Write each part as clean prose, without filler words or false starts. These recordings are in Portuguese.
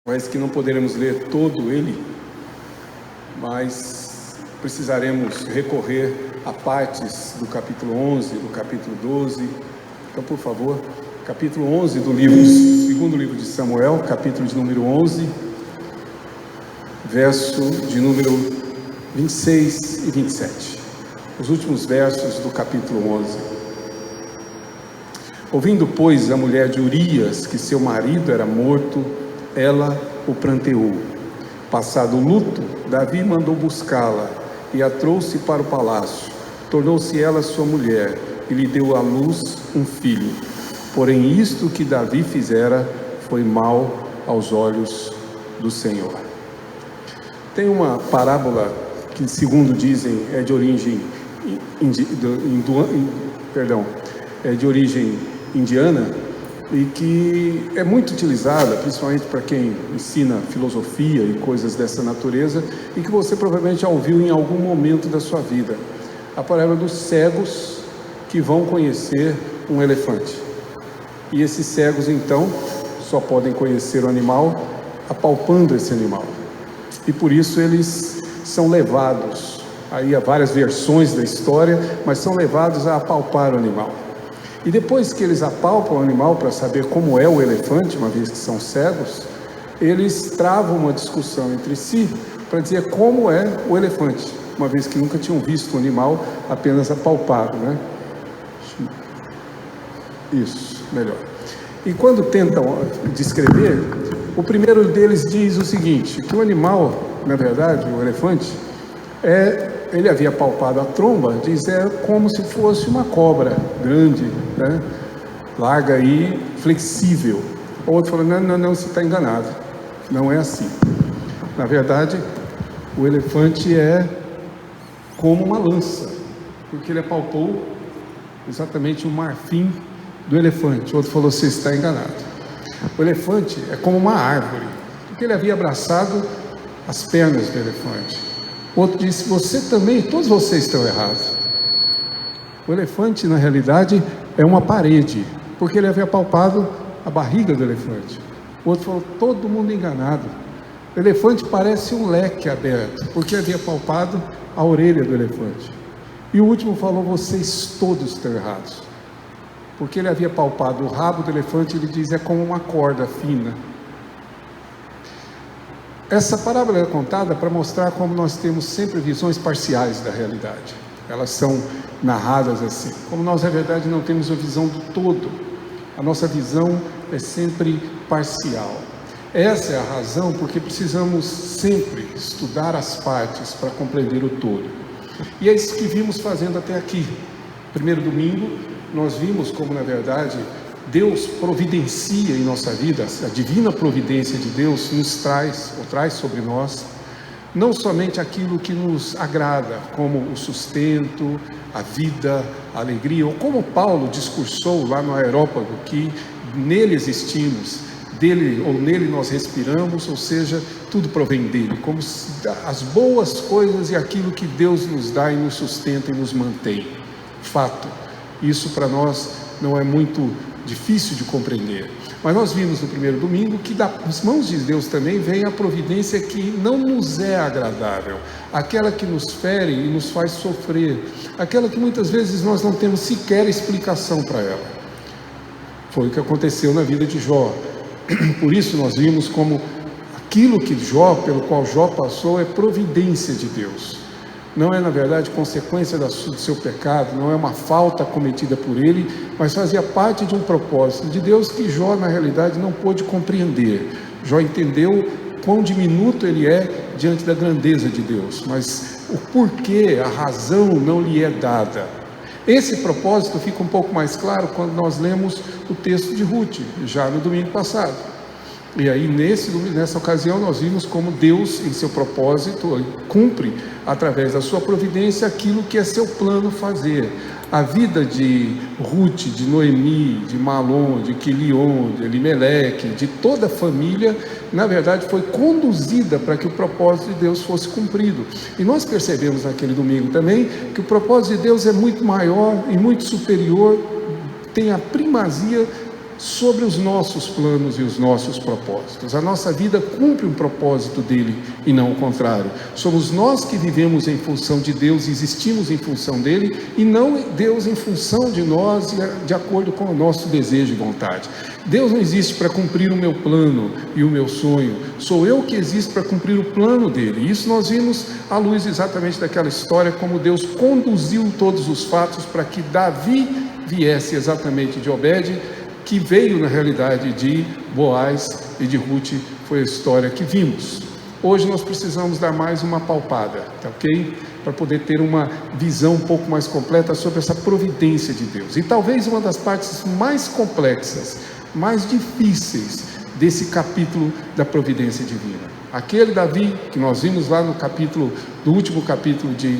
mas que não poderemos ler todo ele, mas precisaremos recorrer a partes do capítulo 11, do capítulo 12. Então, por favor, capítulo 11 do segundo livro de Samuel, capítulo de número 11, verso de número 26 e 27. Os últimos versos do capítulo 11. Ouvindo, pois, a mulher de Urias que seu marido era morto, ela o pranteou. Passado o luto, Davi mandou buscá-la e a trouxe para o palácio. Tornou-se ela sua mulher e lhe deu à luz um filho. Porém, isto que Davi fizera foi mal aos olhos do Senhor. Tem uma parábola que, segundo dizem, é de origem indiana, e que é muito utilizada, principalmente para quem ensina filosofia e coisas dessa natureza, e que você provavelmente já ouviu em algum momento da sua vida. A parábola dos cegos que vão conhecer um elefante. E esses cegos, então, só podem conhecer o animal apalpando esse animal. E por isso eles são levados, aí há várias versões da história, mas são levados a apalpar o animal. E depois que eles apalpam o animal para saber como é o elefante, uma vez que são cegos, eles travam uma discussão entre si para dizer como é o elefante, uma vez que nunca tinham visto o animal, apenas apalpado, né? Isso, melhor. E quando tentam descrever, o primeiro deles diz o seguinte, que o animal, na verdade, o elefante, ele havia palpado a tromba, diz, é como se fosse uma cobra grande, né? Larga e flexível. O outro falou, não, você está enganado, não é assim. Na verdade, o elefante é como uma lança, porque ele apalpou exatamente o marfim do elefante. O outro falou, você está enganado. O elefante é como uma árvore, porque ele havia abraçado as pernas do elefante. O outro disse, você também, todos vocês estão errados. O elefante, na realidade, é uma parede, porque ele havia apalpado a barriga do elefante. O outro falou, todo mundo enganado. O elefante parece um leque aberto, porque havia apalpado a orelha do elefante. E o último falou, vocês todos estão errados. Porque ele havia palpado o rabo do elefante, ele diz, é como uma corda fina. Essa parábola é contada para mostrar como nós temos sempre visões parciais da realidade. Elas são narradas assim. Como nós, na verdade, não temos a visão do todo. A nossa visão é sempre parcial. Essa é a razão porque precisamos sempre estudar as partes para compreender o todo. E é isso que vimos fazendo até aqui. Primeiro domingo, nós vimos como, na verdade, Deus providencia em nossa vida, a divina providência de Deus nos traz, ou traz sobre nós, não somente aquilo que nos agrada, como o sustento, a vida, a alegria, ou como Paulo discursou lá no Areópago, que nele existimos, dele ou nele nós respiramos, ou seja, tudo provém dele, como as boas coisas e aquilo que Deus nos dá e nos sustenta e nos mantém. Fato, isso para nós não é muito difícil de compreender, mas nós vimos no primeiro domingo que das mãos de Deus também vem a providência que não nos é agradável, aquela que nos fere e nos faz sofrer, aquela que muitas vezes nós não temos sequer explicação para ela. Foi o que aconteceu na vida de Jó. Por isso nós vimos como aquilo que pelo qual Jó passou é providência de Deus. Não é, na verdade, consequência do seu pecado, não é uma falta cometida por ele, mas fazia parte de um propósito de Deus que Jó, na realidade, não pôde compreender. Jó entendeu quão diminuto ele é diante da grandeza de Deus, mas o porquê, a razão não lhe é dada. Esse propósito fica um pouco mais claro quando nós lemos o texto de Ruth, já no domingo passado. E aí, nessa ocasião, nós vimos como Deus, em seu propósito, cumpre, através da sua providência, aquilo que é seu plano fazer. A vida de Ruth, de Noemi, de Malom, de Quilion, de Elimeleque, de toda a família, na verdade, foi conduzida para que o propósito de Deus fosse cumprido. E nós percebemos naquele domingo também que o propósito de Deus é muito maior e muito superior, tem a primazia sobre os nossos planos e os nossos propósitos. A nossa vida cumpre um propósito dele e não o contrário. Somos nós que vivemos em função de Deus, existimos em função dele, e não Deus em função de nós e de acordo com o nosso desejo e vontade. Deus não existe para cumprir o meu plano e o meu sonho, sou eu que existo para cumprir o plano dele. Isso nós vimos à luz exatamente daquela história, como Deus conduziu todos os fatos para que Davi viesse exatamente de Obed, que veio na realidade de Boaz e de Ruth. Foi a história que vimos. Hoje nós precisamos dar mais uma palpada, tá ok? Para poder ter uma visão um pouco mais completa sobre essa providência de Deus. E talvez uma das partes mais complexas, mais difíceis desse capítulo da providência divina. Aquele Davi que nós vimos lá no último capítulo de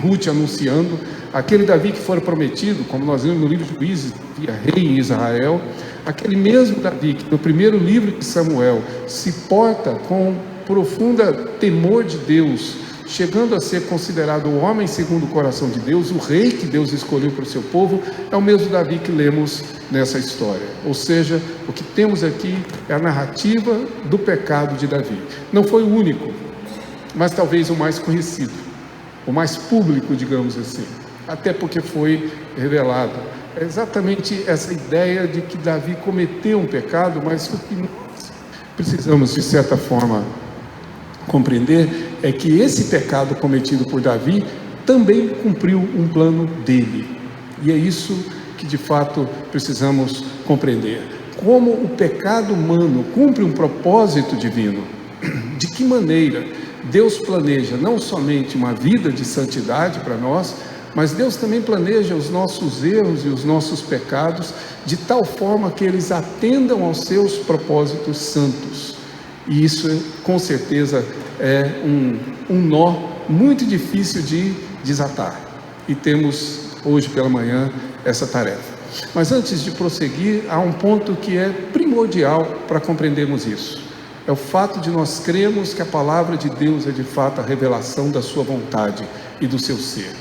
Ruth anunciando, aquele Davi que foi prometido, como nós vimos no livro de Juízes, via rei em Israel, aquele mesmo Davi que no primeiro livro de Samuel se porta com profunda temor de Deus, chegando a ser considerado o homem segundo o coração de Deus, o rei que Deus escolheu para o seu povo, é o mesmo Davi que lemos nessa história. Ou seja, o que temos aqui é a narrativa do pecado de Davi. Não foi o único, mas talvez o mais conhecido, o mais público, digamos assim, até porque foi revelado. É exatamente essa ideia de que Davi cometeu um pecado, mas o que nós precisamos, de certa forma, compreender é que esse pecado cometido por Davi também cumpriu um plano dele. E é isso que de fato precisamos compreender. Como o pecado humano cumpre um propósito divino, de que maneira Deus planeja não somente uma vida de santidade para nós, mas Deus também planeja os nossos erros e os nossos pecados de tal forma que eles atendam aos seus propósitos santos. E isso, com certeza, é um nó muito difícil de desatar. E temos hoje pela manhã essa tarefa. Mas antes de prosseguir, há um ponto que é primordial para compreendermos isso. É o fato de nós crermos que a palavra de Deus é de fato a revelação da sua vontade e do seu ser.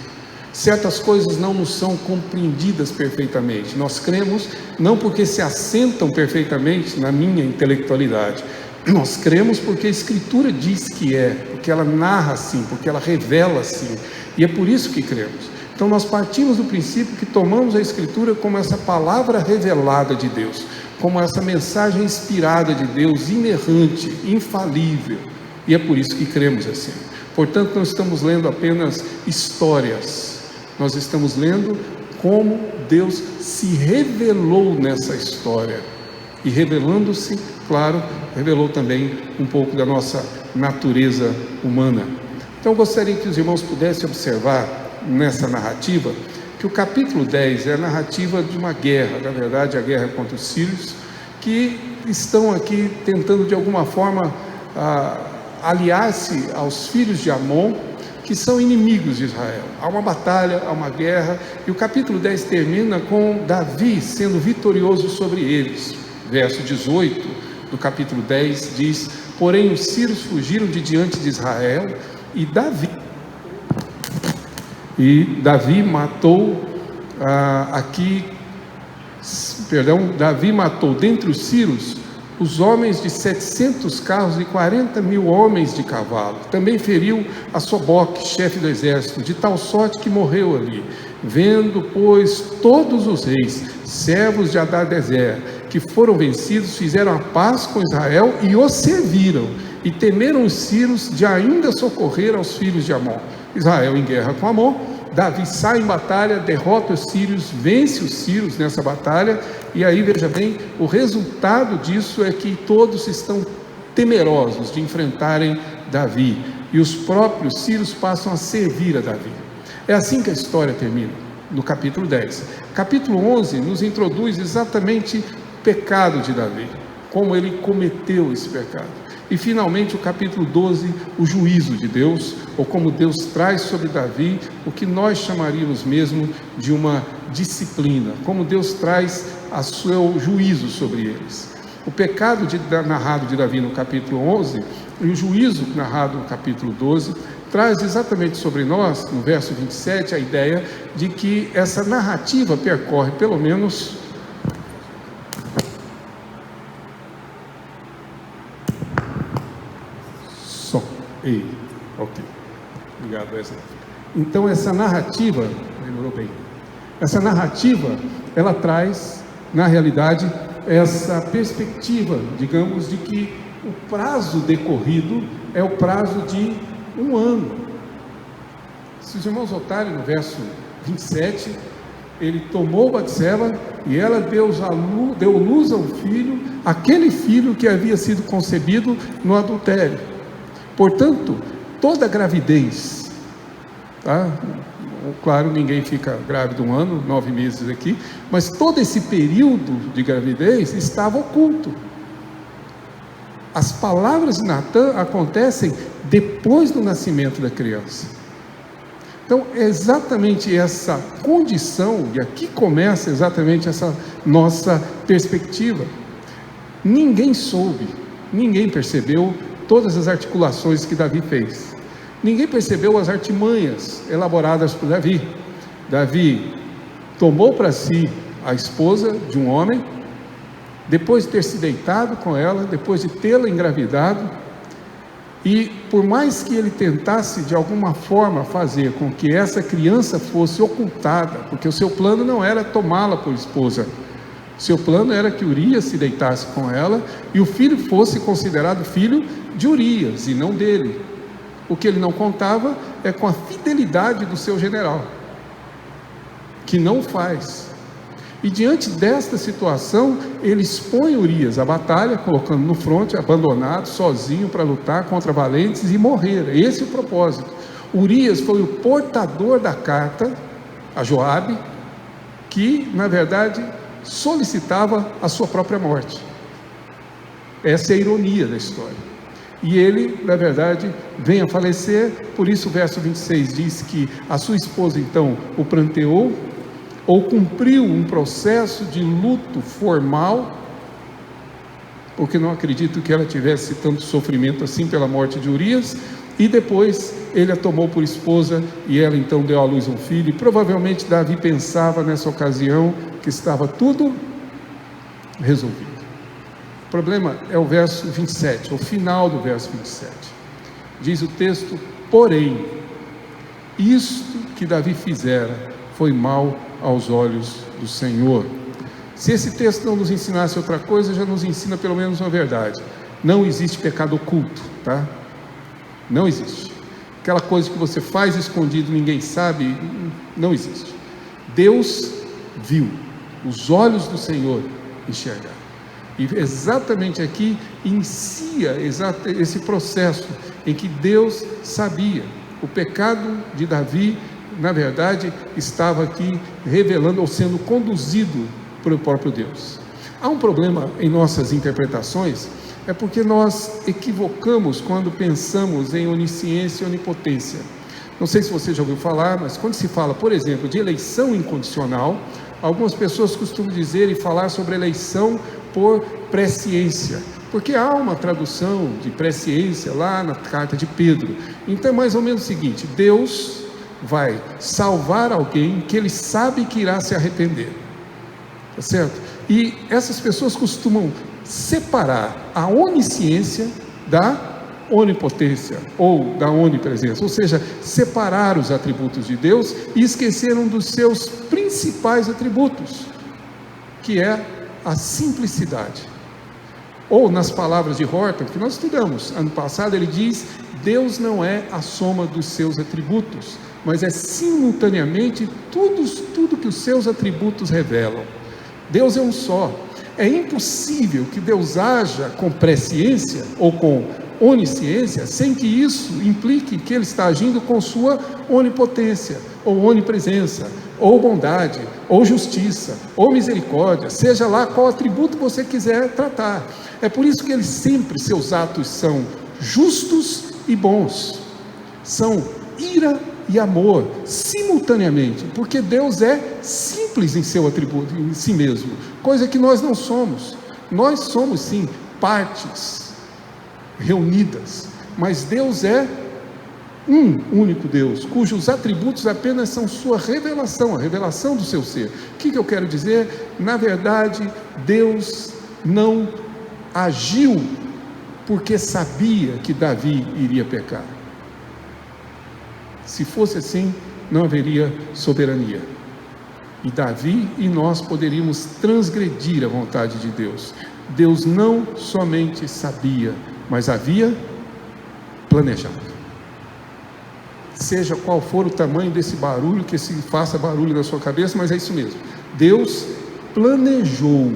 Certas coisas não nos são compreendidas perfeitamente. Nós cremos não porque se assentam perfeitamente na minha intelectualidade. Nós cremos porque a Escritura diz que é, porque ela narra assim, porque ela revela assim, e é por isso que cremos. Então nós partimos do princípio que tomamos a Escritura como essa palavra revelada de Deus, como essa mensagem inspirada de Deus, inerrante, infalível, e é por isso que cremos assim. Portanto, não estamos lendo apenas histórias, nós estamos lendo como Deus se revelou nessa história, e revelando-se, claro, revelou também um pouco da nossa natureza humana. Então eu gostaria que os irmãos pudessem observar nessa narrativa que o capítulo 10 é a narrativa de uma guerra, na verdade a guerra contra os sírios, que estão aqui tentando de alguma forma aliar-se aos filhos de Amon, que são inimigos de Israel. Há uma batalha, há uma guerra, e o capítulo 10 termina com Davi sendo vitorioso sobre eles. Verso 18 do capítulo 10 diz: porém os sírios fugiram de diante de Israel, e Davi matou Davi matou dentre os sírios os homens de 700 carros e 40.000 homens de cavalo. Também feriu a Soboque, chefe do exército, de tal sorte que morreu ali. Vendo, pois, todos os reis, servos de Hadadezer, que foram vencidos, fizeram a paz com Israel e os serviram, e temeram os sírios de ainda socorrer aos filhos de Amon. Israel em guerra com Amon, Davi sai em batalha, derrota os sírios, vence os sírios nessa batalha, e aí veja bem, o resultado disso é que todos estão temerosos de enfrentarem Davi, e os próprios sírios passam a servir a Davi. É assim que a história termina, no capítulo 10. Capítulo 11 nos introduz exatamente o pecado de Davi, como ele cometeu esse pecado. E finalmente o capítulo 12, o juízo de Deus, ou como Deus traz sobre Davi o que nós chamaríamos mesmo de uma disciplina, como Deus traz o seu juízo sobre eles. O pecado narrado de Davi no capítulo 11 e o juízo narrado no capítulo 12 traz exatamente sobre nós, no verso 27, a ideia de que essa narrativa percorre pelo menos Ei, ok. Obrigado, Wesley. Então essa narrativa, melhorou bem. Essa narrativa, ela traz, na realidade, essa perspectiva, digamos, de que o prazo decorrido é o prazo de um ano. Se os irmãos notarem no verso 27, ele tomou Batseba e ela deu luz a um filho, aquele filho que havia sido concebido no adultério. Portanto, toda gravidez, tá? Claro, ninguém fica grávido 1 ano, 9 meses aqui, mas todo esse período de gravidez estava oculto. As palavras de Natã acontecem depois do nascimento da criança. Então, é exatamente essa condição, e aqui começa exatamente essa nossa perspectiva. Ninguém soube, ninguém percebeu todas as articulações que Davi fez. Ninguém percebeu as artimanhas elaboradas por Davi. Davi tomou para si a esposa de um homem, depois de ter se deitado com ela, depois de tê-la engravidado, e por mais que ele tentasse de alguma forma fazer com que essa criança fosse ocultada, porque o seu plano não era tomá-la por esposa, seu plano era que Urias se deitasse com ela e o filho fosse considerado filho de Urias e não dele. O que ele não contava é com a fidelidade do seu general, que não faz. E diante desta situação, ele expõe Urias à batalha, colocando no fronte, abandonado, sozinho para lutar contra valentes e morrer. Esse é o propósito. Urias foi o portador da carta a Joabe, que na verdade solicitava a sua própria morte. Essa é a ironia da história. E ele, na verdade, vem a falecer. Por isso o verso 26 diz que a sua esposa então o pranteou, ou cumpriu um processo de luto formal, porque não acredito que ela tivesse tanto sofrimento assim pela morte de Urias, e depois ele a tomou por esposa, e ela então deu à luz um filho, e provavelmente Davi pensava nessa ocasião que estava tudo resolvido. O problema é o verso 27, o final do verso 27, diz o texto: porém, isto que Davi fizera foi mal aos olhos do Senhor. Se esse texto não nos ensinasse outra coisa, já nos ensina pelo menos uma verdade: não existe pecado oculto, tá? Não existe. Aquela coisa que você faz escondido, ninguém sabe, não existe. Deus viu, os olhos do Senhor enxergaram. E exatamente aqui inicia esse processo em que Deus sabia. O pecado de Davi, na verdade, estava aqui revelando ou sendo conduzido pelo próprio Deus. Há um problema em nossas interpretações, é porque nós equivocamos quando pensamos em onisciência e onipotência. Não sei se você já ouviu falar, mas quando se fala, por exemplo, de eleição incondicional, algumas pessoas costumam dizer e falar sobre eleição por presciência, porque há uma tradução de presciência lá na carta de Pedro. Então é mais ou menos o seguinte: Deus vai salvar alguém que ele sabe que irá se arrepender, tá certo? E essas pessoas costumam separar a onisciência da onipotência ou da onipresença, ou seja, separar os atributos de Deus e esqueceram dos seus principais atributos, que é a simplicidade. Ou nas palavras de Horton, que nós estudamos ano passado, ele diz: Deus não é a soma dos seus atributos, mas é simultaneamente tudo que os seus atributos revelam. Deus é um só. É impossível que Deus haja com presciência ou com onisciência sem que isso implique que ele está agindo com sua onipotência, ou onipresença, ou bondade, ou justiça, ou misericórdia, seja lá qual atributo você quiser tratar. É por isso que seus atos são justos e bons, são ira e amor simultaneamente, porque Deus é simples em seu atributo, em si mesmo, coisa que nós não somos. Nós somos sim partes reunidas, mas Deus é um único Deus, cujos atributos apenas são sua revelação, a revelação do seu ser. O que eu quero dizer? Na verdade, Deus não agiu porque sabia que Davi iria pecar. Se fosse assim, não haveria soberania. E Davi e nós poderíamos transgredir a vontade de Deus. Deus não somente sabia, mas havia planejado. Seja qual for o tamanho desse barulho, que se faça barulho na sua cabeça, mas é isso mesmo. Deus planejou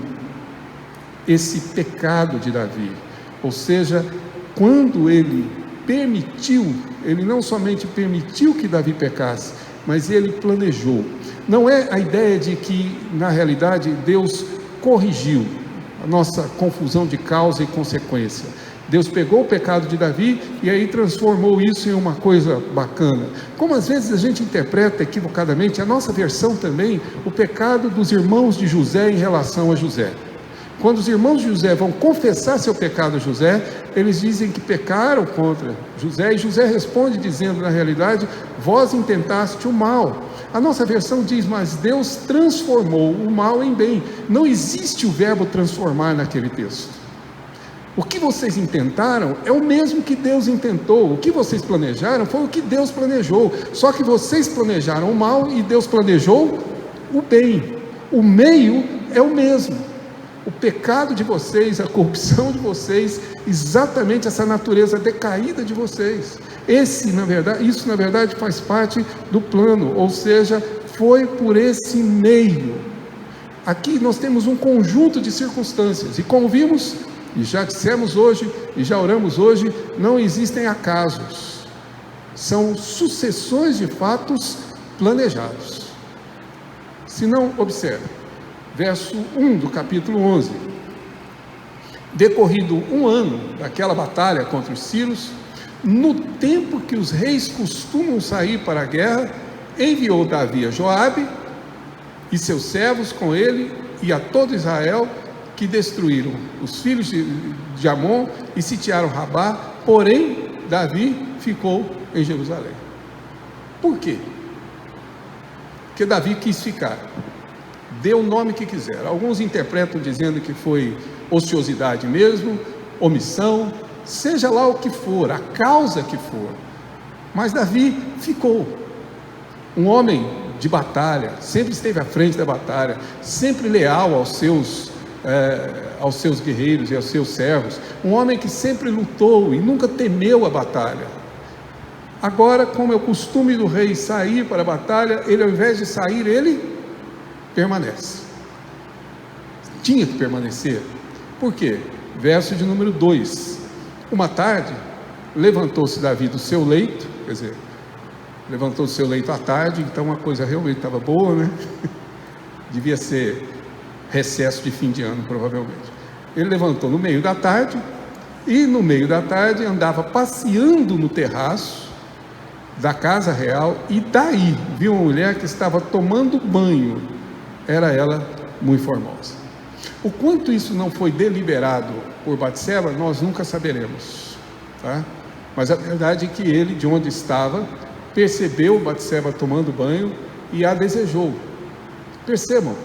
esse pecado de Davi. Ou seja, quando ele permitiu, ele não somente permitiu que Davi pecasse, mas ele planejou. Não é a ideia de que, na realidade, Deus corrigiu a nossa confusão de causa e consequência. Deus pegou o pecado de Davi e aí transformou isso em uma coisa bacana. Como às vezes a gente interpreta equivocadamente, a nossa versão também, o pecado dos irmãos de José em relação a José. Quando os irmãos de José vão confessar seu pecado a José, eles dizem que pecaram contra José, e José responde dizendo, na realidade, vós intentaste o mal. A nossa versão diz, mas Deus transformou o mal em bem. Não existe o verbo transformar naquele texto. O que vocês intentaram é o mesmo que Deus intentou. O que vocês planejaram foi o que Deus planejou. Só que vocês planejaram o mal e Deus planejou o bem. O meio é o mesmo. O pecado de vocês, a corrupção de vocês, exatamente essa natureza decaída de vocês. Isso na verdade faz parte do plano, ou seja, foi por esse meio. Aqui nós temos um conjunto de circunstâncias, e como vimos, e já dissemos hoje, e já oramos hoje, não existem acasos. São sucessões de fatos planejados. Se não, observe. Verso 1 do capítulo 11. Decorrido um ano daquela batalha contra os sírios, no tempo que os reis costumam sair para a guerra, enviou Davi a Joabe e seus servos com ele e a todo Israel, que destruíram os filhos de Amon e sitiaram Rabá, porém Davi ficou em Jerusalém. Por quê? Porque Davi quis ficar. Dê o nome que quiser. Alguns interpretam dizendo que foi ociosidade mesmo, omissão, seja lá o que for, a causa que for. Mas Davi ficou. Um homem de batalha, sempre esteve à frente da batalha, sempre leal aos seus guerreiros e aos seus servos. Um homem que sempre lutou e nunca temeu a batalha. Agora, como é o costume do rei sair para a batalha, ele, ao invés de sair, ele permanece. Tinha que permanecer. Por quê? Verso de número 2. Uma tarde, levantou-se Davi do seu leito, quer dizer, levantou do seu leito à tarde, então a coisa realmente estava boa, né? Devia ser recesso de fim de ano, provavelmente. Ele levantou no meio da tarde, e no meio da tarde andava passeando no terraço da casa real, e daí viu uma mulher que estava tomando banho. Era ela muito formosa. O quanto isso não foi deliberado por Batseba, nós nunca saberemos, tá? Mas a verdade é que ele, de onde estava, percebeu Batseba tomando banho e a desejou. Percebam,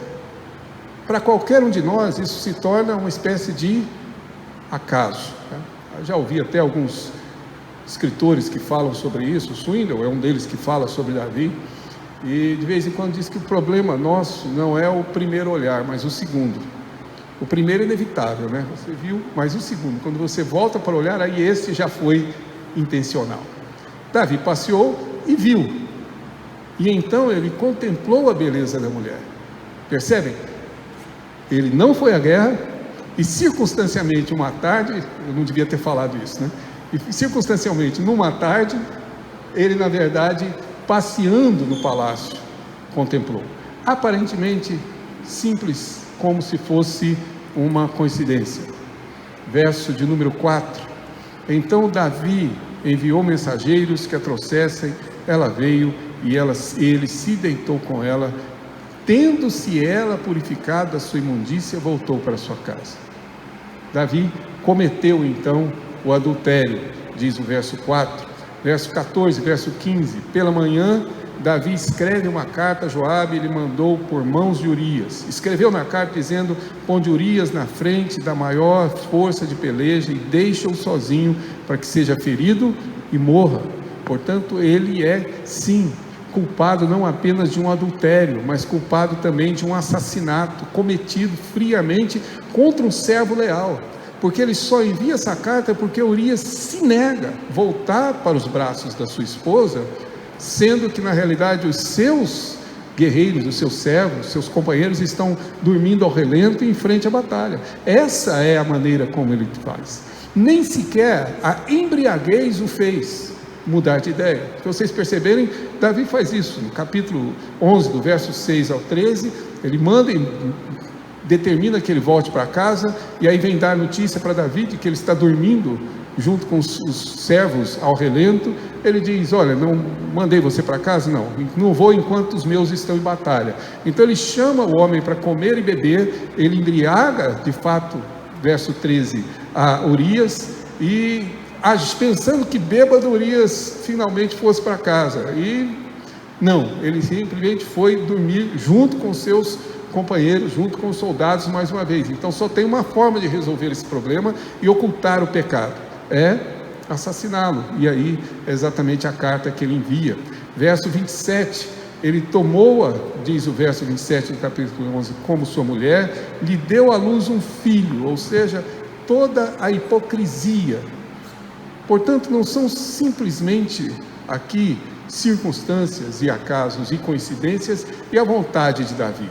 para qualquer um de nós isso se torna uma espécie de acaso, tá? Eu já ouvi até alguns escritores que falam sobre isso. Swindoll é um deles que fala sobre Davi. E de vez em quando diz que o problema nosso não é o primeiro olhar, mas o segundo. O primeiro é inevitável, né? Você viu, mas o segundo, quando você volta para olhar, aí esse já foi intencional. Davi passeou e viu. E então ele contemplou a beleza da mulher. Percebem? Ele não foi à guerra e circunstancialmente uma tarde, eu não devia ter falado isso, né? E circunstancialmente numa tarde, ele na verdade, passeando no palácio, contemplou. Aparentemente simples, como se fosse uma coincidência. Verso de número 4. Então Davi enviou mensageiros que a trouxessem, ela veio e ele se deitou com ela. Tendo-se ela purificado da sua imundícia, voltou para sua casa. Davi cometeu então o adultério, diz o verso 4. Verso 14, verso 15, pela manhã Davi escreve uma carta a Joabe, ele mandou por mãos de Urias. Escreveu na carta dizendo: ponde Urias na frente da maior força de peleja e deixa-o sozinho para que seja ferido e morra. Portanto, ele é, sim, culpado não apenas de um adultério, mas culpado também de um assassinato cometido friamente contra um servo leal. Porque ele só envia essa carta porque Urias se nega a voltar para os braços da sua esposa, sendo que na realidade os seus guerreiros, os seus servos, seus companheiros estão dormindo ao relento em frente à batalha. Essa é a maneira como ele faz. Nem sequer a embriaguez o fez mudar de ideia. Se vocês perceberem, Davi faz isso no capítulo 11, do verso 6 ao 13, ele manda e determina que ele volte para casa, e aí vem dar notícia para Davi de que ele está dormindo junto com os servos ao relento. Ele diz: olha, não mandei você para casa? Não vou enquanto os meus estão em batalha. Então ele chama o homem para comer e beber, ele embriaga, de fato, verso 13, a Urias, e pensando que bêbado Urias finalmente fosse para casa, e não, ele simplesmente foi dormir junto com seus companheiros, junto com os soldados mais uma vez. Então só tem uma forma de resolver esse problema e ocultar o pecado: é assassiná-lo. E aí é exatamente a carta que ele envia. Verso 27, ele tomou-a, diz o verso 27 do capítulo 11, como sua mulher, lhe deu à luz um filho, ou seja, toda a hipocrisia. Portanto, não são simplesmente aqui circunstâncias e acasos e coincidências e a vontade de Davi.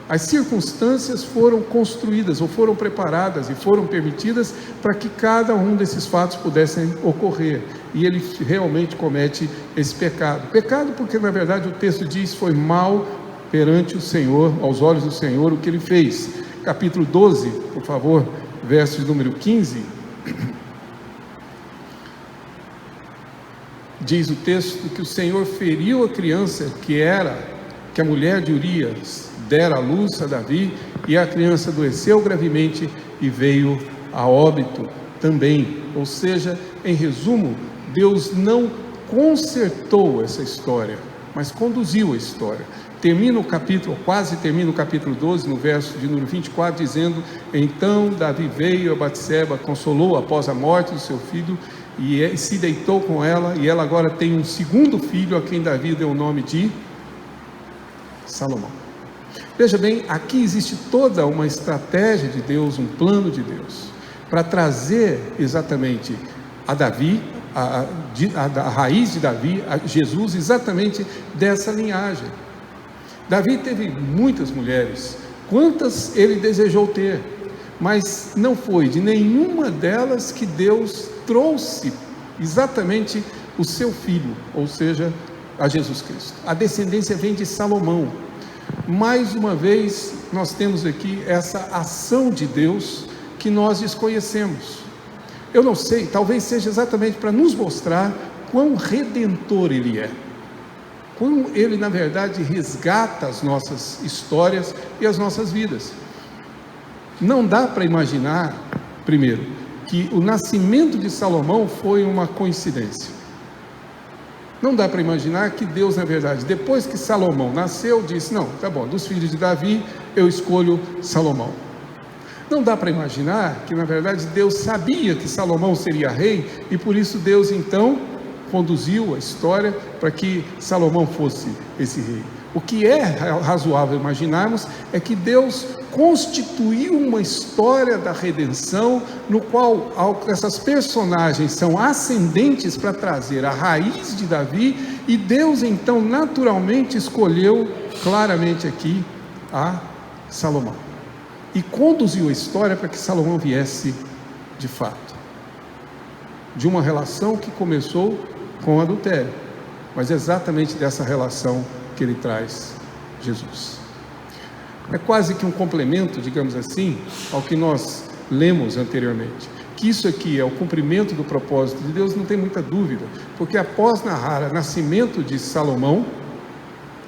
As circunstâncias foram construídas ou foram preparadas e foram permitidas para que cada um desses fatos pudessem ocorrer, e ele realmente comete esse pecado. Pecado porque na verdade o texto diz: foi mal perante o Senhor, aos olhos do Senhor, o que ele fez. Capítulo 12, por favor, verso de número 15, diz o texto que o Senhor feriu a criança que a mulher de Urias dera à luz a Davi, e a criança adoeceu gravemente e veio a óbito também. Ou seja, em resumo, Deus não consertou essa história, mas conduziu a história. Quase termina o capítulo 12, no verso de número 24, dizendo: então Davi veio a Batseba, consolou após a morte do seu filho, e se deitou com ela, e ela agora tem um segundo filho, a quem Davi deu o nome de Salomão. Veja bem, aqui existe toda uma estratégia de Deus, um plano de Deus, para trazer exatamente a Davi, a raiz de Davi, a Jesus, exatamente dessa linhagem. Davi teve muitas mulheres, quantas ele desejou ter, mas não foi de nenhuma delas que Deus trouxe exatamente o seu filho, ou seja, a Jesus Cristo. A descendência vem de Salomão. Mais uma vez, nós temos aqui essa ação de Deus que nós desconhecemos. Eu não sei, talvez seja exatamente para nos mostrar quão redentor Ele é, quão Ele na verdade resgata as nossas histórias e as nossas vidas. Não dá para imaginar, primeiro, que o nascimento de Salomão foi uma coincidência. Não dá para imaginar que Deus, na verdade, depois que Salomão nasceu, disse: não, tá bom, dos filhos de Davi, eu escolho Salomão. Não dá para imaginar que, na verdade, Deus sabia que Salomão seria rei, e por isso Deus, então, conduziu a história para que Salomão fosse esse rei. O que é razoável imaginarmos é que Deus constituiu uma história da redenção, no qual essas personagens são ascendentes para trazer a raiz de Davi, e Deus então naturalmente escolheu claramente aqui a Salomão, e conduziu a história para que Salomão viesse de fato de uma relação que começou com adultério, mas exatamente dessa relação que ele traz Jesus. É quase que um complemento, digamos assim, ao que nós lemos anteriormente, que isso aqui é o cumprimento do propósito de Deus, não tem muita dúvida, porque após narrar o nascimento de Salomão,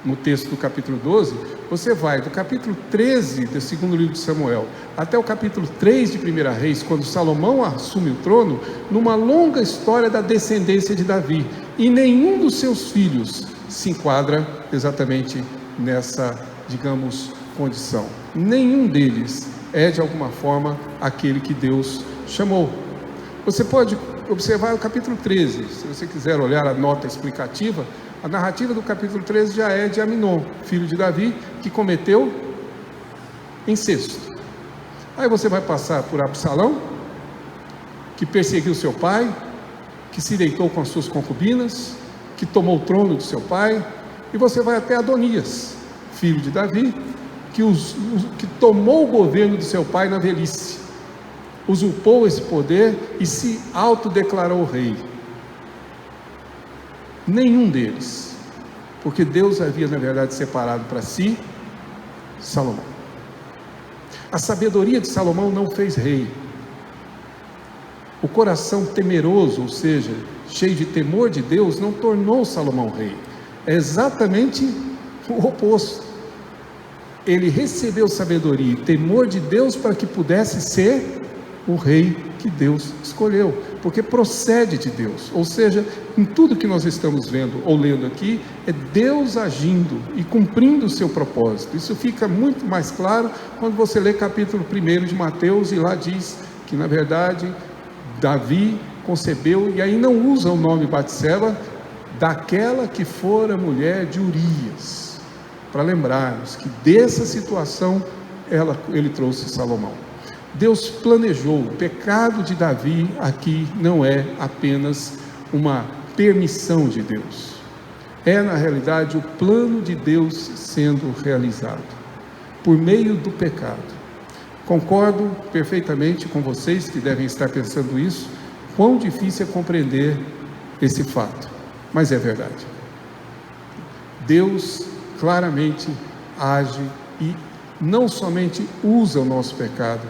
no texto do capítulo 12, você vai do capítulo 13 do segundo livro de Samuel até o capítulo 3 de 1 Reis, quando Salomão assume o trono, numa longa história da descendência de Davi, e nenhum dos seus filhos se enquadra exatamente nessa, digamos, condição. Nenhum deles é de alguma forma aquele que Deus chamou. Você pode observar o capítulo 13, se você quiser olhar a nota explicativa, a narrativa do capítulo 13 já é de Aminon, filho de Davi, que cometeu incesto. Aí você vai passar por Absalão, que perseguiu seu pai, que se deitou com as suas concubinas, que tomou o trono de seu pai, e você vai até Adonias, filho de Davi, que tomou o governo de seu pai na velhice, usurpou esse poder e se autodeclarou rei. Nenhum deles, porque Deus havia na verdade separado para si Salomão. A sabedoria de Salomão não fez rei. O coração temeroso, ou seja, cheio de temor de Deus, não tornou Salomão rei. É exatamente o oposto. Ele recebeu sabedoria e temor de Deus para que pudesse ser o rei que Deus escolheu, porque procede de Deus. Ou seja, em tudo que nós estamos vendo ou lendo aqui, é Deus agindo e cumprindo o seu propósito. Isso fica muito mais claro quando você lê capítulo 1 de Mateus, e lá diz que na verdade Davi concebeu, e aí não usa o nome Batseba, daquela que fora mulher de Urias, para lembrarmos que dessa situação ele trouxe Salomão. Deus planejou. O pecado de Davi aqui não é apenas uma permissão de Deus, é na realidade o plano de Deus sendo realizado por meio do pecado. Concordo perfeitamente com vocês que devem estar pensando isso, quão difícil é compreender esse fato, mas é verdade. Deus claramente age e não somente usa o nosso pecado,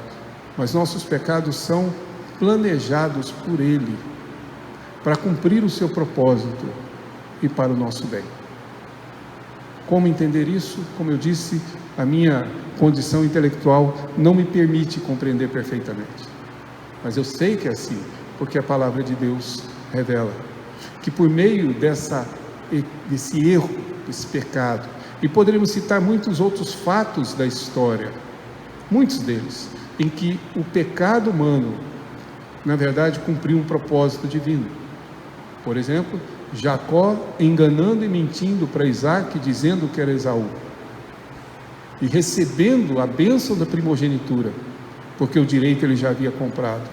mas nossos pecados são planejados por Ele, para cumprir o seu propósito e para o nosso bem. Como entender isso? Como eu disse, a minha condição intelectual não me permite compreender perfeitamente, mas eu sei que é assim, porque a palavra de Deus revela que por meio desse erro, desse pecado, e poderíamos citar muitos outros fatos da história, muitos deles, em que o pecado humano, na verdade, cumpriu um propósito divino. Por exemplo, Jacó enganando e mentindo para Isaac, dizendo que era Esaú, e recebendo a bênção da primogenitura, porque o direito ele já havia comprado,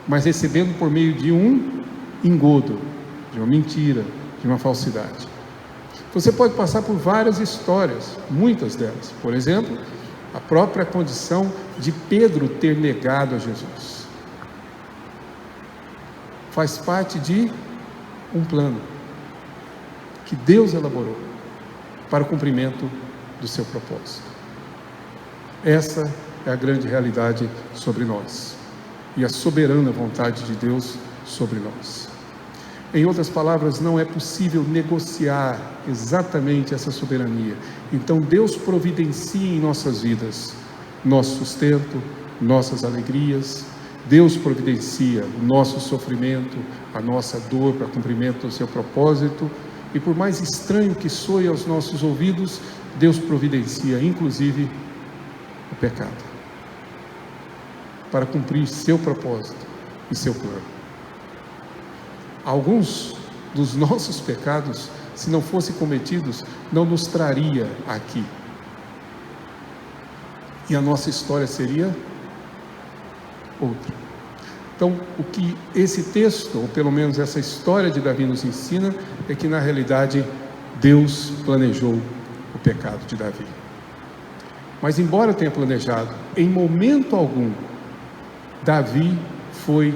mas recebendo por meio de um engodo, de uma mentira, de uma falsidade. Você pode passar por várias histórias, muitas delas. Por exemplo, a própria condição de Pedro ter negado a Jesus faz parte de um plano que Deus elaborou para o cumprimento do seu propósito. Essa é a grande realidade sobre nós e a soberana vontade de Deus sobre nós. Em outras palavras, não é possível negociar exatamente essa soberania. Então Deus providencia em nossas vidas nosso sustento, nossas alegrias. Deus providencia o nosso sofrimento, a nossa dor para cumprimento do seu propósito. E por mais estranho que soe aos nossos ouvidos, Deus providencia inclusive o pecado para cumprir seu propósito e seu plano. Alguns dos nossos pecados, se não fossem cometidos, não nos traria aqui. E a nossa história seria outra. Então, o que esse texto, ou pelo menos essa história de Davi nos ensina, é que na realidade Deus planejou o pecado de Davi. Mas embora tenha planejado, em momento algum, Davi foi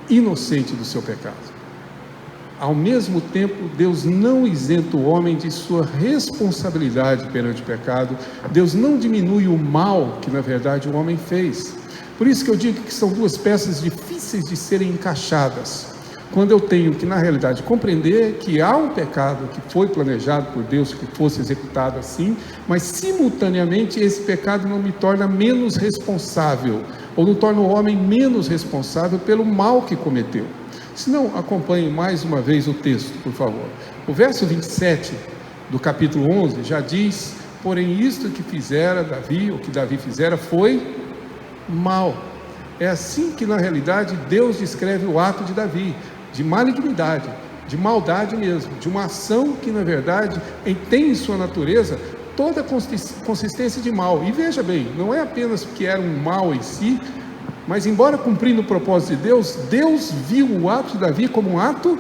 inocente do seu pecado. Ao mesmo tempo, Deus não isenta o homem de sua responsabilidade perante o pecado. Deus não diminui o mal que na verdade o homem fez. Por isso que eu digo que são duas peças difíceis de serem encaixadas. Quando eu tenho que na realidade compreender que há um pecado que foi planejado por Deus que fosse executado assim, mas simultaneamente esse pecado não me torna menos responsável, ou não torna o homem menos responsável pelo mal que cometeu. Se não, acompanhe mais uma vez o texto, por favor. O verso 27 do capítulo 11, já diz: porém isto que fizera Davi, o que Davi fizera, foi mal. É assim que na realidade Deus descreve o ato de Davi, de malignidade, de maldade mesmo, de uma ação que na verdade tem em sua natureza toda a consistência de mal. E veja bem, não é apenas que era um mal em si, mas embora cumprindo o propósito de Deus, Deus viu o ato de Davi como um ato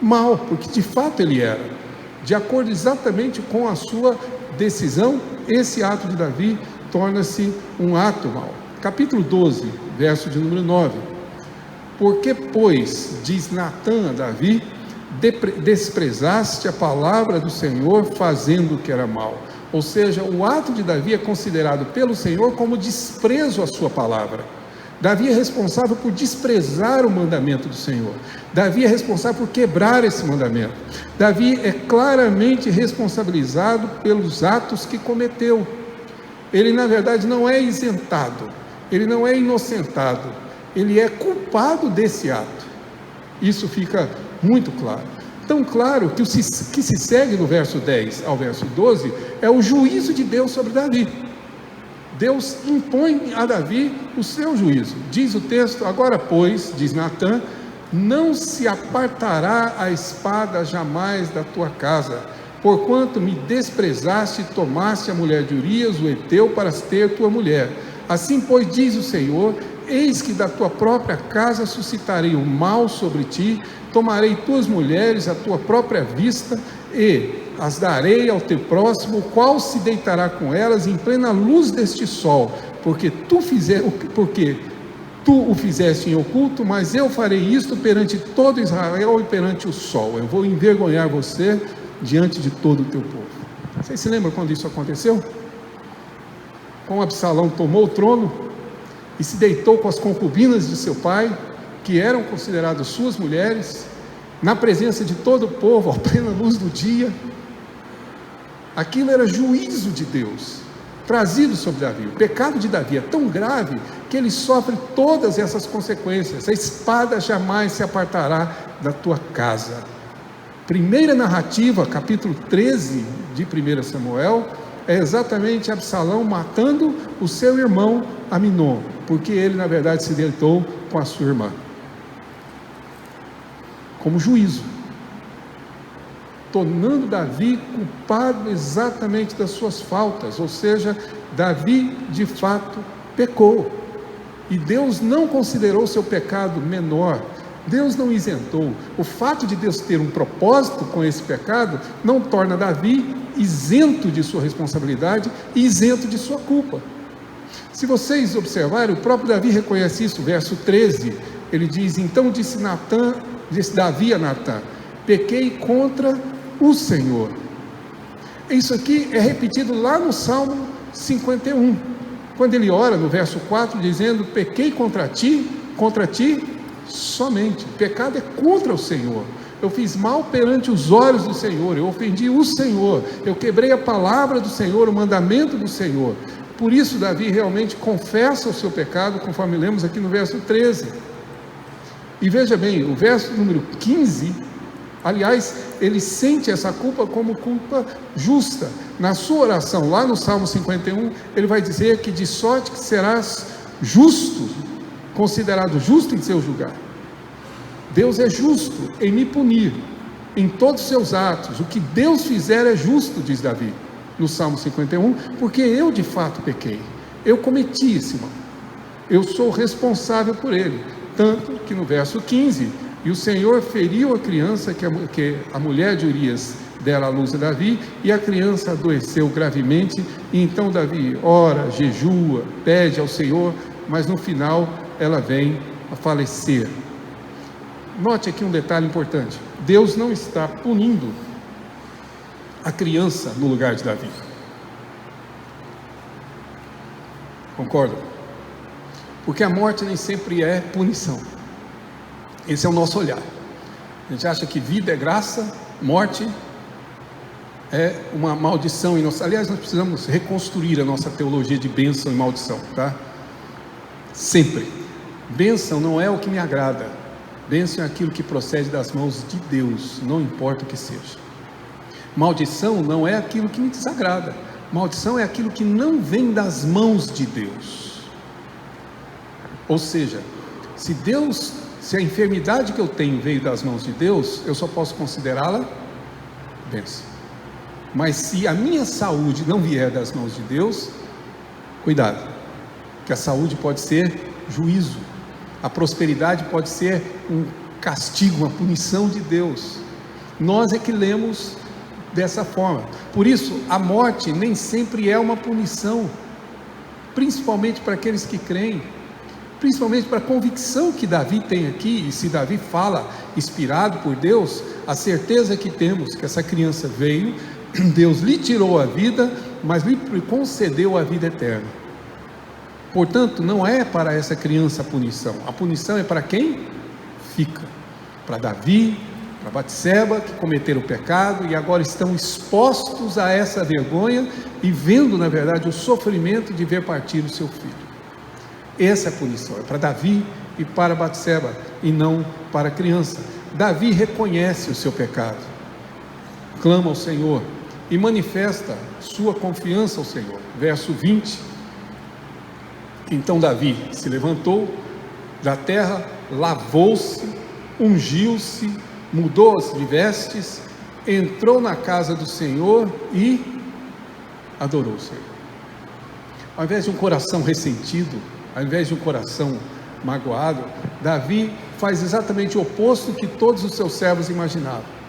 mal, porque de fato ele era, de acordo exatamente com a sua decisão, esse ato de Davi torna-se um ato mal. Capítulo 12, verso de número 9: porque, pois, diz Natã a Davi, desprezaste a palavra do Senhor fazendo o que era mal. Ou seja, o ato de Davi é considerado pelo Senhor como desprezo à sua palavra. Davi é responsável por desprezar o mandamento do Senhor. Davi é responsável por quebrar esse mandamento. Davi é claramente responsabilizado pelos atos que cometeu. Ele na verdade não é isentado, ele não é inocentado, ele é culpado desse ato. Isso fica muito claro. Tão claro que o que se segue do verso 10 ao verso 12 é o juízo de Deus sobre Davi. Deus impõe a Davi o seu juízo. Diz o texto: agora pois, diz Natã, não se apartará a espada jamais da tua casa, porquanto me desprezaste e tomaste a mulher de Urias, o heteu, para ter tua mulher. Assim pois diz o Senhor: eis que da tua própria casa suscitarei o mal sobre ti, tomarei tuas mulheres à tua própria vista, e as darei ao teu próximo, o qual se deitará com elas em plena luz deste sol, porque tu o fizeste em oculto, mas eu farei isto perante todo Israel e perante o sol. Eu vou envergonhar você diante de todo o teu povo. Vocês se lembram quando isso aconteceu? Quando Absalão tomou o trono e se deitou com as concubinas de seu pai, que eram consideradas suas mulheres, na presença de todo o povo, à plena luz do dia. Aquilo era juízo de Deus trazido sobre Davi. O pecado de Davi é tão grave que ele sofre todas essas consequências. A espada jamais se apartará da tua casa. Primeira narrativa, capítulo 13 de 1 Samuel, é exatamente Absalão matando o seu irmão Aminon, porque ele na verdade se deitou com a sua irmã. Como juízo, tornando Davi culpado exatamente das suas faltas. Ou seja, Davi de fato pecou, e Deus não considerou seu pecado menor. Deus não isentou. O fato de Deus ter um propósito com esse pecado não torna Davi isento de sua responsabilidade e isento de sua culpa. Se vocês observarem, o próprio Davi reconhece isso. Verso 13, ele diz: então disse Davi a Natã: pequei contra o Senhor. Isso aqui é repetido lá no Salmo 51, quando ele ora no verso 4, dizendo: pequei contra ti somente. O pecado é contra o Senhor. Eu fiz mal perante os olhos do Senhor, eu ofendi o Senhor, eu quebrei a palavra do Senhor, o mandamento do Senhor. Por isso Davi realmente confessa o seu pecado, conforme lemos aqui no verso 13. E veja bem, o verso número 15, aliás, ele sente essa culpa como culpa justa. Na sua oração, lá no Salmo 51, ele vai dizer que de sorte que serás justo, considerado justo em seu julgar. Deus é justo em me punir, em todos os seus atos. O que Deus fizer é justo, diz Davi, no Salmo 51, porque eu de fato pequei, eu cometi esse mal, eu sou responsável por ele. Tanto que no verso 15, e o Senhor feriu a criança que a mulher de Urias dera à luz a Davi, e a criança adoeceu gravemente, e então Davi ora, jejua, pede ao Senhor, mas no final ela vem a falecer. Note aqui um detalhe importante: Deus não está punindo a criança no lugar de Davi. Concorda? Porque a morte nem sempre é punição. Esse é o nosso olhar. A gente acha que vida é graça, morte é uma maldição em nossa. Aliás, nós precisamos reconstruir a nossa teologia de bênção e maldição, tá? Sempre. Bênção não é o que me agrada. Bênção é aquilo que procede das mãos de Deus, não importa o que seja. Maldição não é aquilo que me desagrada. Maldição é aquilo que não vem das mãos de Deus. Ou seja, se a enfermidade que eu tenho veio das mãos de Deus, eu só posso considerá-la bênção. Mas se a minha saúde não vier das mãos de Deus, cuidado, que a saúde pode ser juízo, a prosperidade pode ser um castigo, uma punição de Deus. Nós é que lemos dessa forma. Por isso, a morte nem sempre é uma punição, principalmente para aqueles que creem, principalmente para a convicção que Davi tem aqui. E se Davi fala inspirado por Deus, a certeza que temos que essa criança veio, Deus lhe tirou a vida, mas lhe concedeu a vida eterna. Portanto, não é para essa criança a punição é para quem fica, para Davi, para Batseba, que cometeram o pecado e agora estão expostos a essa vergonha e vendo, na verdade, o sofrimento de ver partir o seu filho. Essa é a punição, é para Davi e para Batseba, e não para a criança. Davi reconhece o seu pecado, clama ao Senhor e manifesta sua confiança ao Senhor. Verso 20: então Davi se levantou da terra, lavou-se, ungiu-se, mudou as vestes, entrou na casa do Senhor e adorou o Senhor. Ao invés de um coração ressentido, ao invés de um coração magoado, Davi faz exatamente o oposto que todos os seus servos imaginavam.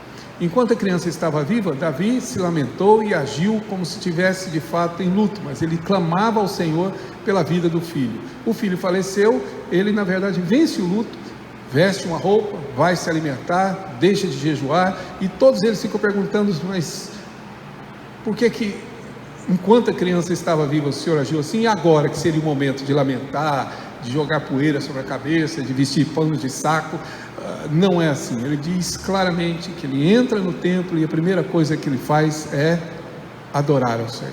Enquanto a criança estava viva, Davi se lamentou e agiu como se estivesse de fato em luto, mas ele clamava ao Senhor pela vida do filho. O filho faleceu, ele na verdade vence o luto, veste uma roupa, vai se alimentar, deixa de jejuar, e todos eles ficam perguntando: mas por que enquanto a criança estava viva o Senhor agiu assim, e agora que seria o momento de lamentar, de jogar poeira sobre a cabeça, de vestir panos de saco? Não é assim. Ele diz claramente que ele entra no templo e a primeira coisa que ele faz é adorar ao Senhor,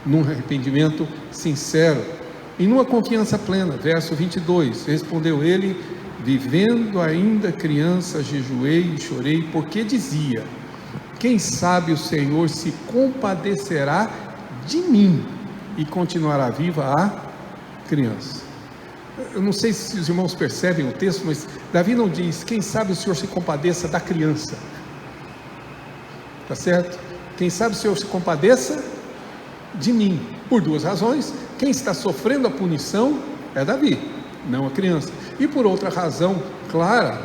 num arrependimento sincero e numa confiança plena. Verso 22, respondeu ele: vivendo ainda criança, jejuei e chorei, porque dizia: quem sabe o Senhor se compadecerá de mim e continuará viva a criança. Eu não sei se os irmãos percebem o texto, mas Davi não diz: quem sabe o Senhor se compadeça da criança, está certo? Quem sabe o Senhor se compadeça de mim, por duas razões. Quem está sofrendo a punição é Davi, não a criança. E por outra razão clara,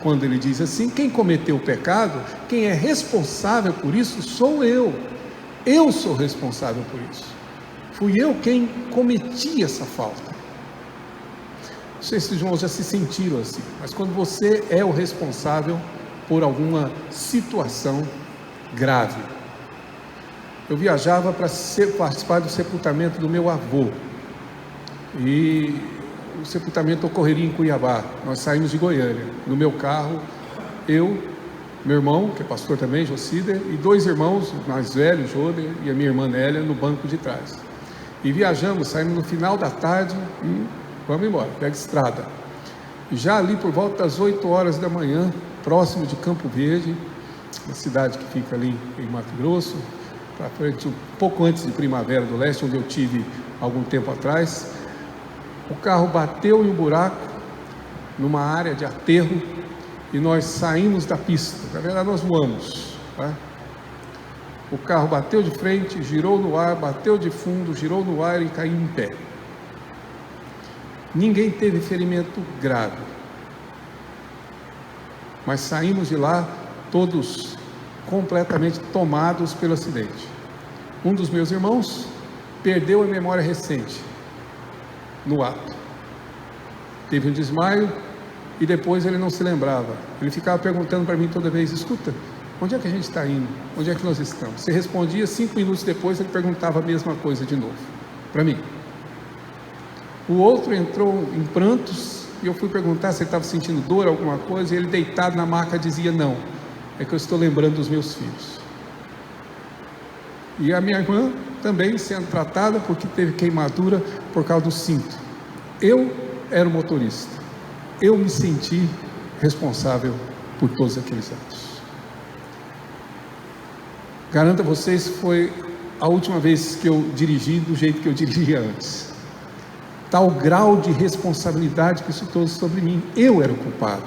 quando ele diz assim: quem cometeu o pecado, quem é responsável por isso sou eu sou responsável por isso, fui eu quem cometi essa falta. Não sei se os irmãos já se sentiram assim, mas quando você é o responsável por alguma situação grave. Eu viajava para participar do sepultamento do meu avô, e o sepultamento ocorreria em Cuiabá. Nós saímos de Goiânia, no meu carro, eu, meu irmão, que é pastor também, Jocíder, e dois irmãos mais velhos, Joder e a minha irmã Nélia, no banco de trás. E viajamos, saímos no final da tarde e vamos embora, pega estrada. Já ali por volta das 8 horas da manhã, próximo de Campo Verde, uma cidade que fica ali em Mato Grosso, para frente, um pouco antes de Primavera do Leste, onde eu tive algum tempo atrás, o carro bateu em um buraco, numa área de aterro, e nós saímos da pista. Na verdade, nós voamos, tá? O carro bateu de frente, girou no ar, bateu de fundo, girou no ar e caiu em pé. Ninguém teve ferimento grave, mas saímos de lá todos completamente tomados pelo acidente. Um dos meus irmãos perdeu a memória recente no ato, teve um desmaio e depois ele não se lembrava. Ele ficava perguntando para mim toda vez: escuta, onde é que a gente está indo? Onde é que nós estamos? Você respondia, 5 minutos depois ele perguntava a mesma coisa de novo para mim. O outro entrou em prantos e eu fui perguntar se ele estava sentindo dor, alguma coisa, e ele deitado na maca dizia: não, é que eu estou lembrando dos meus filhos. E a minha irmã também sendo tratada porque teve queimadura por causa do cinto. Eu era o motorista, eu me senti responsável por todos aqueles atos. Garanto a vocês que foi a última vez que eu dirigi do jeito que eu dirigia antes. Tal grau de responsabilidade que isso trouxe sobre mim. Eu era o culpado.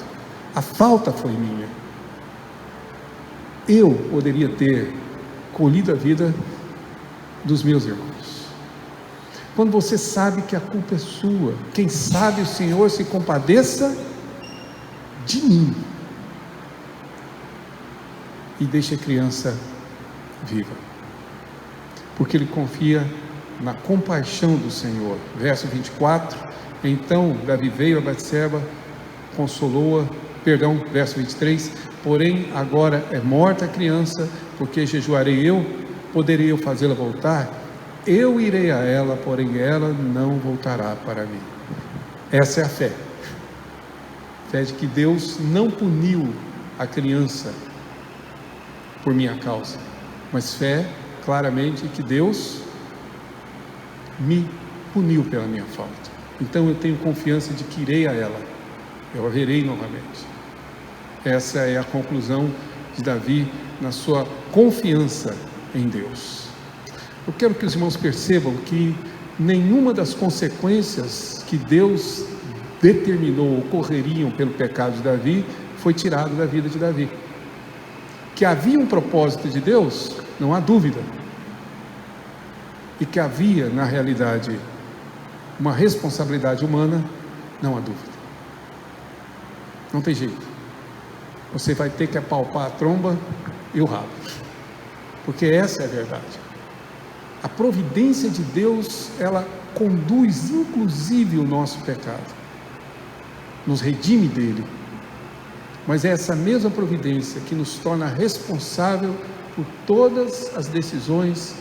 A falta foi minha. Eu poderia ter colhido a vida dos meus irmãos. Quando você sabe que a culpa é sua, quem sabe o Senhor se compadeça de mim e deixa a criança viva, porque ele confia na compaixão do Senhor. Verso 24, então Davi veio a Batseba, consolou-a, verso 23, porém agora é morta a criança, porque jejuarei eu, poderei eu fazê-la voltar? Eu irei a ela, porém ela não voltará para mim. Essa é a fé. Fé de que Deus não puniu a criança por minha causa, mas fé claramente que Deus me puniu pela minha falta. Então eu tenho confiança de que irei a ela, eu a verei novamente. Essa é a conclusão de Davi na sua confiança em Deus. Eu quero que os irmãos percebam que nenhuma das consequências que Deus determinou ocorreriam pelo pecado de Davi foi tirado da vida de Davi. Que havia um propósito de Deus, não há dúvida. E que havia, na realidade, uma responsabilidade humana, não há dúvida. Não tem jeito. Você vai ter que apalpar a tromba e o rabo, porque essa é a verdade. A providência de Deus, ela conduz inclusive o nosso pecado, nos redime dele, mas é essa mesma providência que nos torna responsável por todas as decisões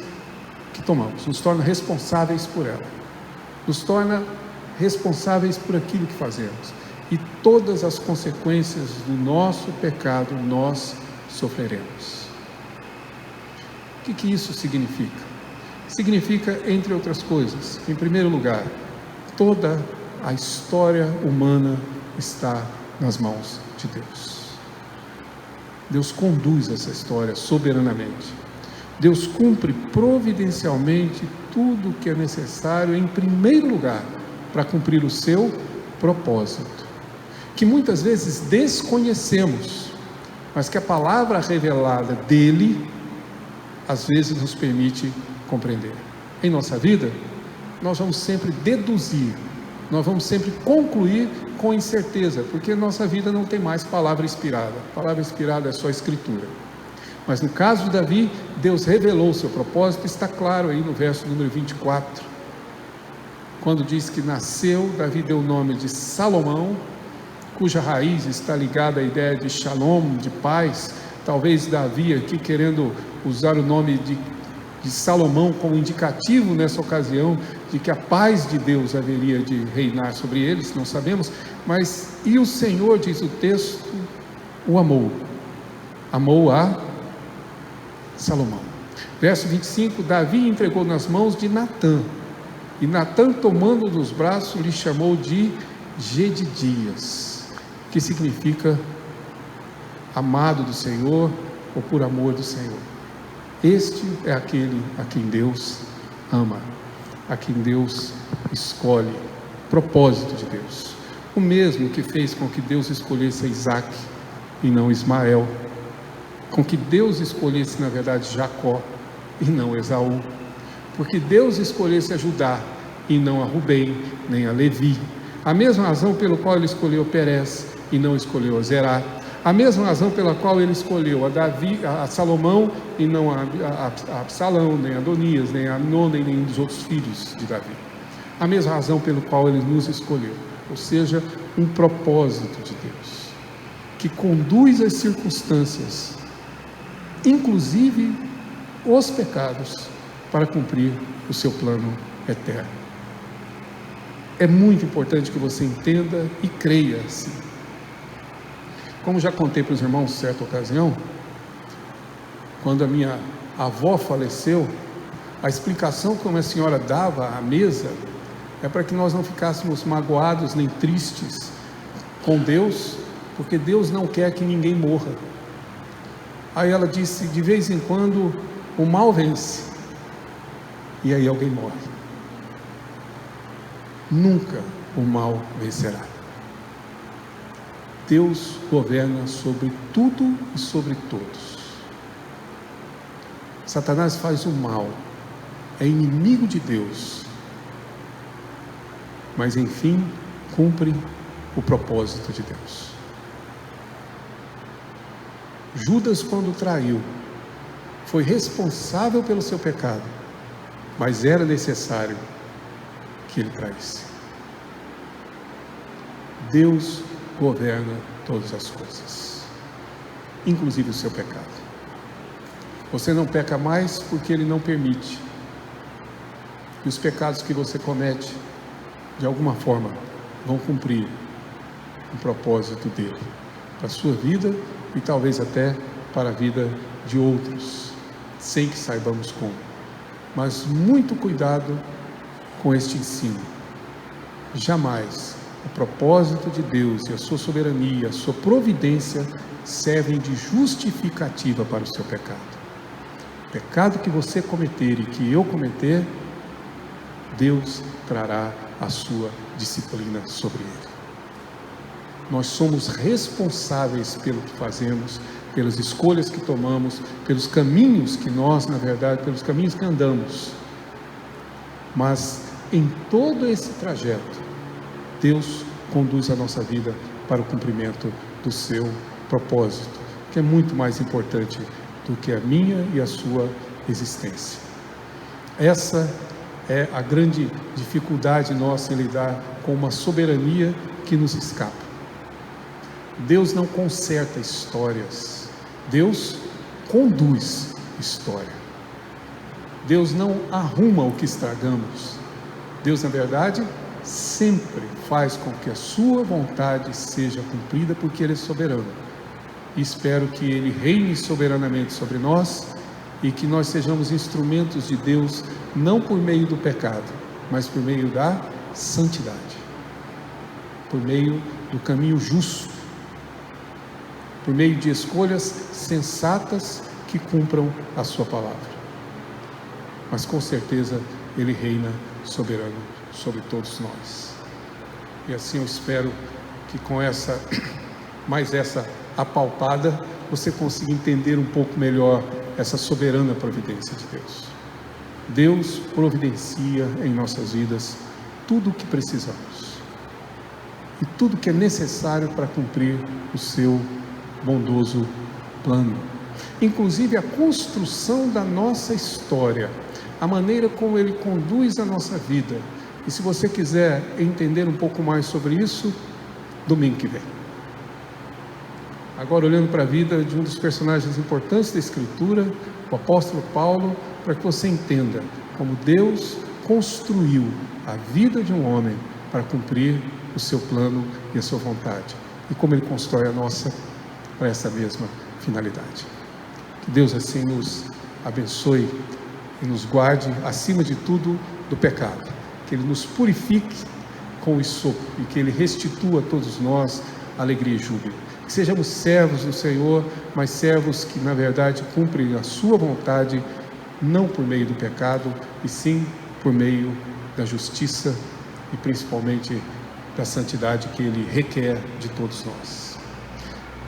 que tomamos, nos torna responsáveis por ela, nos torna responsáveis por aquilo que fazemos, e todas as consequências do nosso pecado nós sofreremos. O que isso significa? Significa, entre outras coisas, em primeiro lugar, toda a história humana está nas mãos de Deus. Deus conduz essa história soberanamente. Deus cumpre providencialmente tudo o que é necessário, em primeiro lugar, para cumprir o seu propósito, que muitas vezes desconhecemos, mas que a palavra revelada dele, às vezes nos permite compreender. Em nossa vida, nós vamos sempre deduzir, nós vamos sempre concluir com incerteza, porque nossa vida não tem mais palavra inspirada. Palavra inspirada é só escritura. Mas no caso de Davi, Deus revelou o seu propósito, está claro aí no verso número 24, quando diz que nasceu, Davi deu o nome de Salomão, cuja raiz está ligada à ideia de shalom, de paz. Talvez Davi aqui querendo usar o nome de Salomão como indicativo nessa ocasião de que a paz de Deus haveria de reinar sobre eles, não sabemos, mas e o Senhor, diz o texto, o amou a Salomão. Verso 25, Davi entregou nas mãos de Natã, e Natã, tomando dos braços, lhe chamou de Gedidias, que significa amado do Senhor, ou por amor do Senhor. Este é aquele a quem Deus ama, a quem Deus escolhe, propósito de Deus. O mesmo que fez com que Deus escolhesse Isaac e não Ismael, com que Deus escolhesse na verdade Jacó e não Esaú, porque Deus escolhesse a Judá e não a Rubem, nem a Levi. A mesma razão pelo qual ele escolheu Perez e não escolheu a Zerá. A mesma razão pela qual ele escolheu a Salomão e não a Absalão, nem a Adonias, nem a Amnon, nem nenhum dos outros filhos de Davi. A mesma razão pelo qual ele nos escolheu, ou seja, um propósito de Deus, que conduz as circunstâncias, inclusive os pecados, para cumprir o seu plano eterno. É muito importante que você entenda e creia assim. Como já contei para os irmãos em certa ocasião, quando a minha avó faleceu, a explicação que uma senhora dava à mesa é para que nós não ficássemos magoados nem tristes com Deus, porque Deus não quer que ninguém morra. Aí ela disse, de vez em quando o mal vence, e aí alguém morre. Nunca o mal vencerá. Deus governa sobre tudo e sobre todos. Satanás faz o mal, é inimigo de Deus, mas enfim cumpre o propósito de Deus. Judas, quando traiu, foi responsável pelo seu pecado, mas era necessário que ele traísse. Deus governa todas as coisas, inclusive o seu pecado. Você não peca mais porque Ele não permite. E os pecados que você comete, de alguma forma, vão cumprir o propósito dele para a sua vida e talvez até para a vida de outros, sem que saibamos como. Mas muito cuidado com este ensino. Jamais o propósito de Deus e a sua soberania, a sua providência servem de justificativa para o seu pecado. O pecado que você cometer e que eu cometer, Deus trará a sua disciplina sobre ele. Nós somos responsáveis pelo que fazemos, pelas escolhas que tomamos, pelos caminhos que nós, na verdade, pelos caminhos que andamos. Mas em todo esse trajeto, Deus conduz a nossa vida para o cumprimento do seu propósito, que é muito mais importante do que a minha e a sua existência. Essa é a grande dificuldade nossa em lidar com uma soberania que nos escapa. Deus não conserta histórias, Deus conduz história. Deus não arruma o que estragamos. Deus, na verdade, sempre faz com que a sua vontade seja cumprida, porque Ele é soberano. E espero que Ele reine soberanamente sobre nós e que nós sejamos instrumentos de Deus, não por meio do pecado, mas por meio da santidade, por meio do caminho justo, por meio de escolhas sensatas que cumpram a sua palavra. Mas com certeza Ele reina soberano sobre todos nós. E assim eu espero que com essa apalpada, você consiga entender um pouco melhor essa soberana providência de Deus. Deus providencia em nossas vidas tudo o que precisamos e tudo que é necessário para cumprir o seu bondoso plano, inclusive a construção da nossa história, a maneira como Ele conduz a nossa vida. E se você quiser entender um pouco mais sobre isso, domingo que vem. Agora, olhando para a vida de um dos personagens importantes da Escritura, o apóstolo Paulo, para que você entenda como Deus construiu a vida de um homem para cumprir o seu plano e a sua vontade, e como Ele constrói a nossa para essa mesma finalidade. Que Deus assim nos abençoe e nos guarde, acima de tudo, do pecado. Que Ele nos purifique com o sopo e que Ele restitua a todos nós alegria e júbilo. Que sejamos servos do Senhor, mas servos que na verdade cumprem a sua vontade, não por meio do pecado, e sim por meio da justiça e principalmente da santidade que Ele requer de todos nós.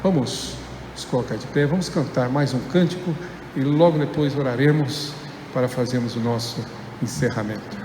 Vamos nos colocar de pé, vamos cantar mais um cântico e logo depois oraremos para fazermos o nosso encerramento.